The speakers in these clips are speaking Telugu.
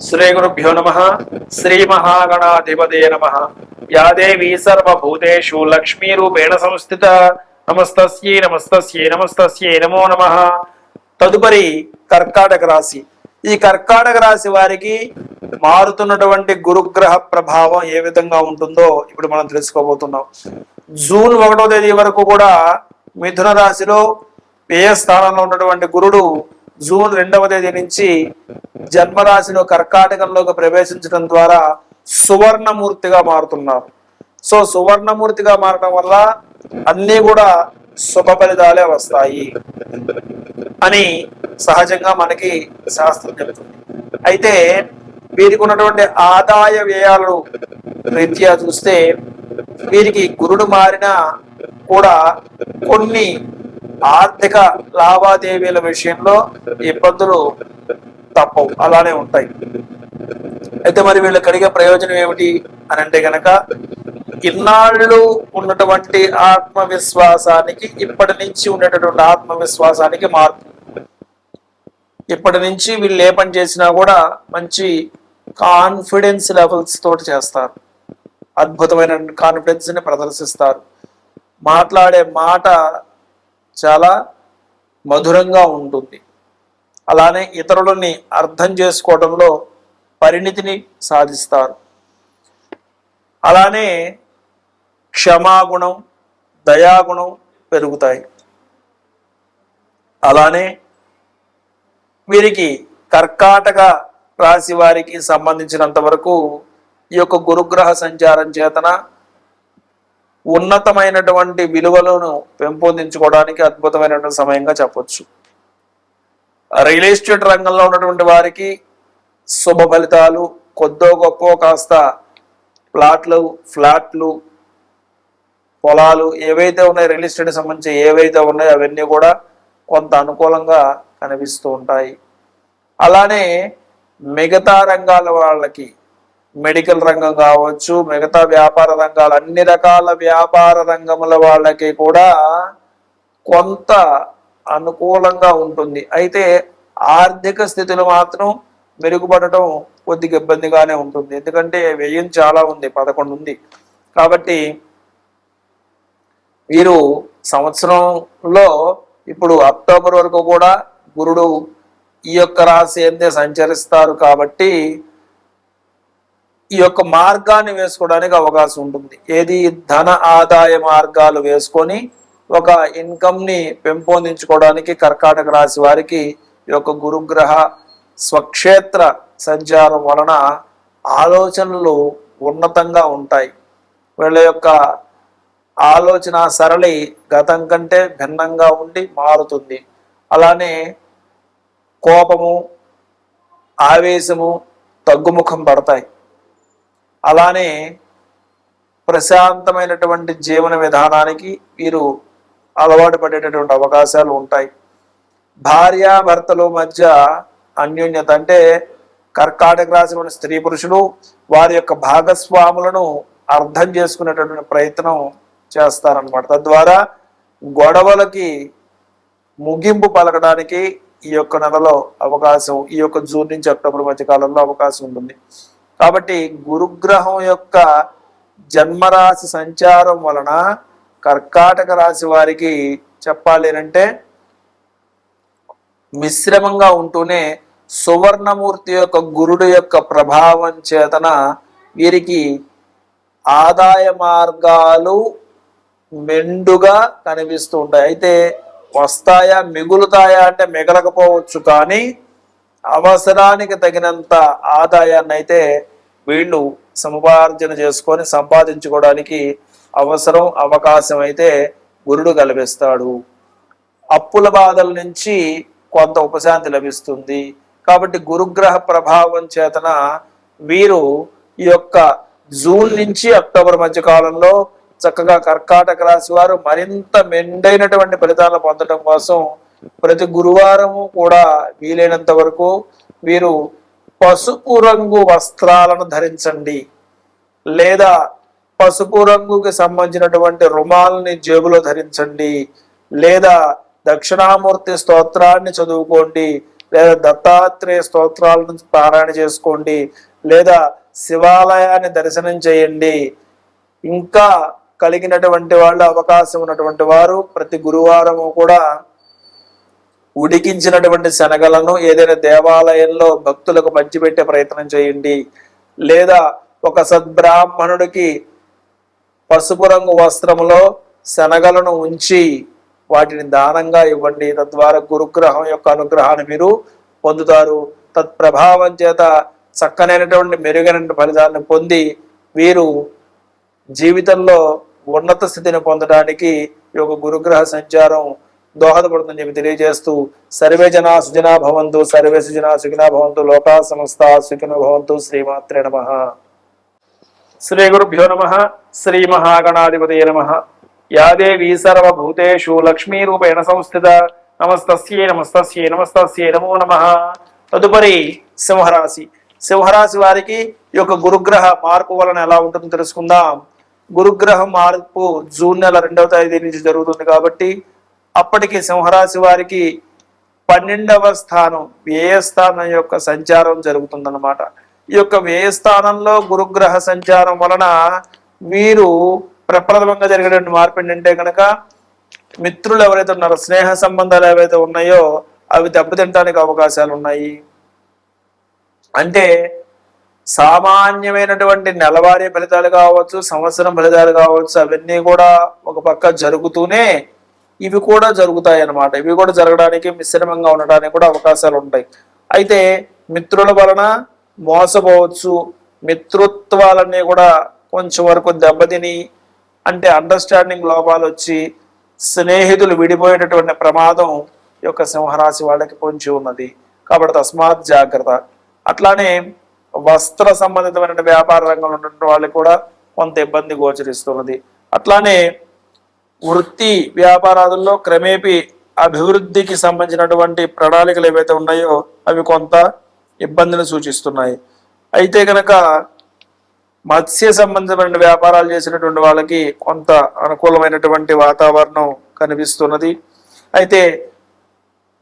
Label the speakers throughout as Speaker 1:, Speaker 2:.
Speaker 1: శ్రీ గురుభ్యో నమః. శ్రీ మహాగణాధిపతే నమః. యా దేవీ సర్వభూతేషు లక్ష్మీరూపేణ సంస్థిత. నమస్తస్యై నమస్తస్యై నమస్తస్యై నమో నమః. తదుపరి కర్కాటక రాశి. ఈ కర్కాటక రాశి వారికి మారుతున్నటువంటి గురుగ్రహ ప్రభావం ఏ విధంగా ఉంటుందో ఇప్పుడు మనం తెలుసుకోబోతున్నాం. జూన్ 1వ తేదీ వరకు కూడా మిథున రాశిలో వ్యయ స్థానంలో ఉన్నటువంటి గురుడు జూన్ 2వ తేదీ నుంచి జన్మరాశిలో కర్కాటకంలోకి ప్రవేశించడం ద్వారా సువర్ణమూర్తిగా మారుతున్నారు. సో సువర్ణమూర్తిగా మారడం వల్ల అన్నీ కూడా శుభ ఫలితాలే వస్తాయి అని సహజంగా మనకి శాస్త్రం చెబుతుంది. అయితే వీరికి ఉన్నటువంటి ఆదాయ వ్యయాలు రీత్యా చూస్తే వీరికి గురుడు మారినా కూడా కొన్ని ఆర్థిక లావాదేవీల విషయంలో ఇబ్బందులు తప్పవు, అలానే ఉంటాయి. అయితే మరి వీళ్ళు కలిగే ప్రయోజనం ఏమిటి అని అంటే గనక ఇన్నాళ్ళు ఉన్నటువంటి ఆత్మవిశ్వాసానికి ఇప్పటి నుంచి ఉండేటటువంటి ఆత్మవిశ్వాసానికి మార్పు. ఇప్పటి నుంచి వీళ్ళు ఏ పని చేసినా కూడా మంచి కాన్ఫిడెన్స్ లెవెల్స్ తోటి చేస్తారు, అద్భుతమైన కాన్ఫిడెన్స్ ని ప్రదర్శిస్తారు. మాట్లాడే మాట చాలా మధురంగా ఉంటుంది. అలానే ఇతరులని అర్థం చేసుకోవడంలో పరిణితిని సాధిస్తారు. అలానే క్షమాగుణం, దయాగుణం పెరుగుతాయి. అలానే వీరికి కర్కాటక రాశి వారికి సంబంధించినంత వరకు ఈ యొక్క గురుగ్రహ సంచారం చేతన ఉన్నతమైనటువంటి విలువలను పెంపొందించుకోవడానికి అద్భుతమైనటువంటి సమయంగా చెప్పొచ్చు. రియల్ ఎస్టేట్ రంగంలో ఉన్నటువంటి వారికి శుభ ఫలితాలు, కొద్దో గొప్ప కాస్త ప్లాట్లు, ఫ్లాట్లు, పొలాలు ఏవైతే ఉన్నాయో రియల్ ఎస్టేట్ సంబంధించి ఏవైతే ఉన్నాయో అవన్నీ కూడా కొంత అనుకూలంగా కనిపిస్తూ ఉంటాయి. అలానే మిగతా రంగాల వాళ్ళకి, మెడికల్ రంగం కావచ్చు, మిగతా వ్యాపార రంగాలు, అన్ని రకాల వ్యాపార రంగముల వాళ్ళకి కూడా కొంత అనుకూలంగా ఉంటుంది. అయితే ఆర్థిక స్థితిలో మాత్రం మెరుగుపడటం కొద్దిగా ఇబ్బందిగానే ఉంటుంది. ఎందుకంటే వ్యయం చాలా ఉంది, 11 ఉంది. కాబట్టి వీరు సంవత్సరంలో ఇప్పుడు అక్టోబర్ వరకు కూడా గురుడు ఈ యొక్క రాశి అంతే సంచరిస్తారు. కాబట్టి ఈ యొక్క మార్గాన్ని వేసుకోవడానికి అవకాశం ఉంటుంది. ఏది ధన ఆదాయ మార్గాలు వేసుకొని ఒక ఇన్కమ్ ని పెంపొందించుకోవడానికి కర్కాటక రాశి వారికి ఈ యొక్క గురుగ్రహ స్వక్షేత్ర సంచారం వలన ఆలోచనలు ఉన్నతంగా ఉంటాయి. వీళ్ళ యొక్క ఆలోచన సరళి గతం కంటే భిన్నంగా ఉండి మారుతుంది. అలానే కోపము, ఆవేశము తగ్గుముఖం పడతాయి. అలానే ప్రశాంతమైనటువంటి జీవన విధానానికి వీరు అలవాటు పడేటటువంటి అవకాశాలు ఉంటాయి. భార్యాభర్తల మధ్య అన్యోన్యత అంటే కర్కాటక రాశిలోని స్త్రీ పురుషులు వారి యొక్క భాగస్వాములను అర్థం చేసుకునేటటువంటి ప్రయత్నం చేస్తారనమాట. తద్వారా గొడవలకి ముగింపు పలకడానికి ఈ యొక్క నెలలో అవకాశం, ఈ యొక్క జూన్ నుంచి అక్టోబర్ మధ్య కాలంలో అవకాశం ఉంటుంది. కాబట్టి గురుగ్రహం యొక్క జన్మరాశి సంచారం వలన కర్కాటక రాశి వారికి చెప్పాలి అంటే మిశ్రమంగా ఉంటూనే సువర్ణమూర్తి యొక్క గురుడు యొక్క ప్రభావం చేతన వీరికి ఆదాయ మార్గాలు మెండుగా కనిపిస్తూ ఉంటాయి. అయితే వస్తాయా, మిగులుతాయా అంటే మిగలకపోవచ్చు, కానీ అవసరానికి తగినంత ఆదాయాన్ని అయితే వీళ్ళు సముపార్జన చేసుకొని సంపాదించుకోవడానికి అవకాశం అయితే గురుడు కల్పిస్తాడు. అప్పుల బాధల నుంచి కొంత ఉపశాంతి లభిస్తుంది. కాబట్టి గురుగ్రహ ప్రభావం చేతన వీరు ఈ యొక్క జూన్ నుంచి అక్టోబర్ మధ్య కాలంలో చక్కగా కర్కాటక రాశి వారు మరింత మెండైనటువంటి ఫలితాలను పొందడం కోసం ప్రతి గురువారము కూడా వీలైనంత వరకు వీరు పసుపు రంగు వస్త్రాలను ధరించండి, లేదా పసుపు రంగుకి సంబంధించినటువంటి రుమాల్ని జేబులో ధరించండి, లేదా దక్షిణామూర్తి స్తోత్రాన్ని చదువుకోండి, లేదా దత్తాత్రేయ స్తోత్రాలను పారాయణ చేసుకోండి, లేదా శివాలయాన్ని దర్శనం చేయండి. ఇంకా కలిగినటువంటి వాళ్ళు, అవకాశం ఉన్నటువంటి వారు ప్రతి గురువారము కూడా ఉడికించినటువంటి శనగలను ఏదైనా దేవాలయంలో భక్తులకు పంచిపెట్టే ప్రయత్నం చేయండి. లేదా ఒక సద్బ్రాహ్మణుడికి పసుపు రంగు వస్త్రములో శనగలను ఉంచి వాటిని దానంగా ఇవ్వండి. తద్వారా గురుగ్రహం యొక్క అనుగ్రహాన్ని మీరు పొందుతారు. తత్ప్రభావం చేత చక్కనైనటువంటి మెరుగైన ఫలితాలను పొంది వీరు జీవితంలో ఉన్నత స్థితిని పొందడానికి ఈ యొక్క గురుగ్రహ సంచారం దోహదపడుతుందని చెప్పి తెలియజేస్తూ, సర్వే జనా సుజనా భవంతు, సర్వే సుజనా సుఖినా భవంతు, లోకా సమస్తా సుఖినో భవంతు. శ్రీమాత్రే నమః. శ్రీ గురుభ్యో నమః. శ్రీ మహాగణాధిపతయే నమః. యా దేవీ సర్వభూతేషు లక్ష్మీరూపేణ సంస్థిత నమస్తస్యై నమస్తస్యై నమస్తస్యై నమో నమః. తదుపరి సింహరాశి. సింహరాశి వారికి ఈ యొక్క గురుగ్రహ మార్పు వలన ఎలా ఉంటుందో తెలుసుకుందాం. గురుగ్రహ మార్పు జూన్ నెల 2వ తేదీ నుంచి జరుగుతుంది కాబట్టి అప్పటికి సింహరాశి వారికి 12వ స్థానం వ్యయస్థానం యొక్క సంచారం జరుగుతుందన్నమాట. ఈ యొక్క వ్యయస్థానంలో గురుగ్రహ సంచారం వలన వీరు ప్రప్రథమంగా జరిగేటువంటి మార్పు ఏంటంటే కనుక మిత్రులు ఎవరైతే ఉన్నారో, స్నేహ సంబంధాలు ఏవైతే ఉన్నాయో అవి దెబ్బతింటానికి అవకాశాలు ఉన్నాయి. అంటే సామాన్యమైనటువంటి నెలవారీ ఫలితాలు కావచ్చు, సంవత్సరం ఫలితాలు కావచ్చు, అవన్నీ కూడా ఒక పక్క జరుగుతూనే ఇవి కూడా జరుగుతాయి అన్నమాట. ఇవి కూడా జరగడానికి మిశ్రమంగా ఉండడానికి కూడా అవకాశాలు ఉంటాయి. అయితే మిత్రుల వలన మోసపోవచ్చు, మిత్రుత్వాలన్నీ కూడా కొంచెం వరకు దెబ్బతిని, అంటే అండర్స్టాండింగ్ లోపాలు వచ్చి స్నేహితులు విడిపోయేటటువంటి ప్రమాదం ఈ యొక్క సింహరాశి వాళ్ళకి పొంచి ఉన్నది. కాబట్టి తస్మాత్ జాగ్రత్త. అట్లానే వస్త్ర సంబంధితమైన వ్యాపార రంగంలో ఉన్నటువంటి వాళ్ళకి కూడా కొంత ఇబ్బంది గోచరిస్తున్నది. అట్లానే వృత్తి వ్యాపారాదుల్లో క్రమేపీ అభివృద్ధికి సంబంధించినటువంటి ప్రణాళికలు ఏవైతే ఉన్నాయో అవి కొంత ఇబ్బందిని సూచిస్తున్నాయి. అయితే కనుక మత్స్య సంబంధమైన వ్యాపారాలు చేసినటువంటి వాళ్ళకి కొంత అనుకూలమైనటువంటి వాతావరణం కనిపిస్తున్నది. అయితే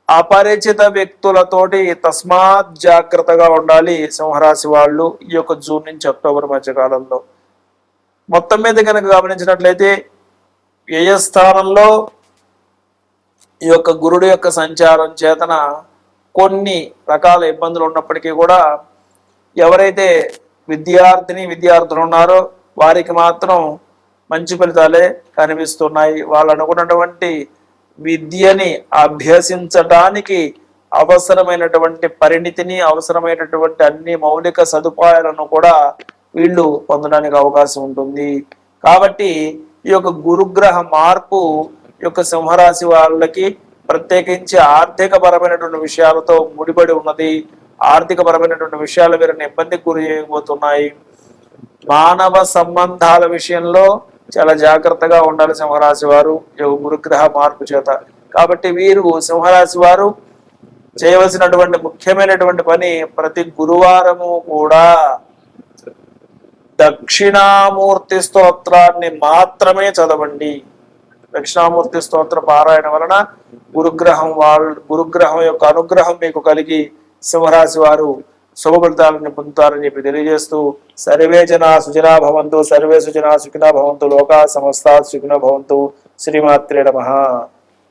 Speaker 1: అపరిచిత వ్యక్తులతోటి తస్మాత్ జాగ్రత్తగా ఉండాలి సింహరాశి వాళ్ళు ఈ యొక్క జూన్ నుంచి అక్టోబర్ మధ్యకాలంలో. మొత్తం మీద కనుక గమనించినట్లయితే వ్యయస్థానంలో ఈ యొక్క గురుడు యొక్క సంచారం చేతన కొన్ని రకాల ఇబ్బందులు ఉన్నప్పటికీ కూడా ఎవరైతే విద్యార్థులు ఉన్నారో వారికి మాత్రం మంచి ఫలితాలే కనిపిస్తున్నాయి. వాళ్ళు అనుకున్నటువంటి విద్యని అభ్యసించడానికి అవసరమైనటువంటి పరిణితిని, అవసరమైనటువంటి అన్ని మౌలిక సదుపాయాలను కూడా వీళ్ళు పొందడానికి అవకాశం ఉంటుంది. కాబట్టి ఈ యొక్క గురుగ్రహ మార్పు యొక్క సింహరాశి వాళ్ళకి ప్రత్యేకించి ఆర్థిక పరమైనటువంటి విషయాలతో ముడిపడి ఉన్నది. ఆర్థిక పరమైనటువంటి విషయాలు వీరిని ఇబ్బందికి గురి చేయబోతున్నాయి. మానవ సంబంధాల విషయంలో చాలా జాగ్రత్తగా ఉండాలి సింహరాశి వారు గురుగ్రహ మార్పు చేత. కాబట్టి వీరు సింహరాశి వారు చేయవలసినటువంటి ముఖ్యమైనటువంటి పని, ప్రతి గురువారము కూడా దక్షిణామూర్తి స్తోత్రాన్ని మాత్రమే చదవండి. దక్షిణామూర్తి స్తోత్ర పారాయణ వలన గురుగ్రహం యొక్క అనుగ్రహం మీకు కలిగి సింహరాశి వారు శుభ ఫలితాలను పొందుతారని చెప్పి తెలియజేస్తూ, సర్వే జనా సుజనా భవంతు, సర్వే సుజనా సుఖినా భవంతు, లోకా సమస్తా సుఖినో భవంతు. శ్రీమాత్రే నమః.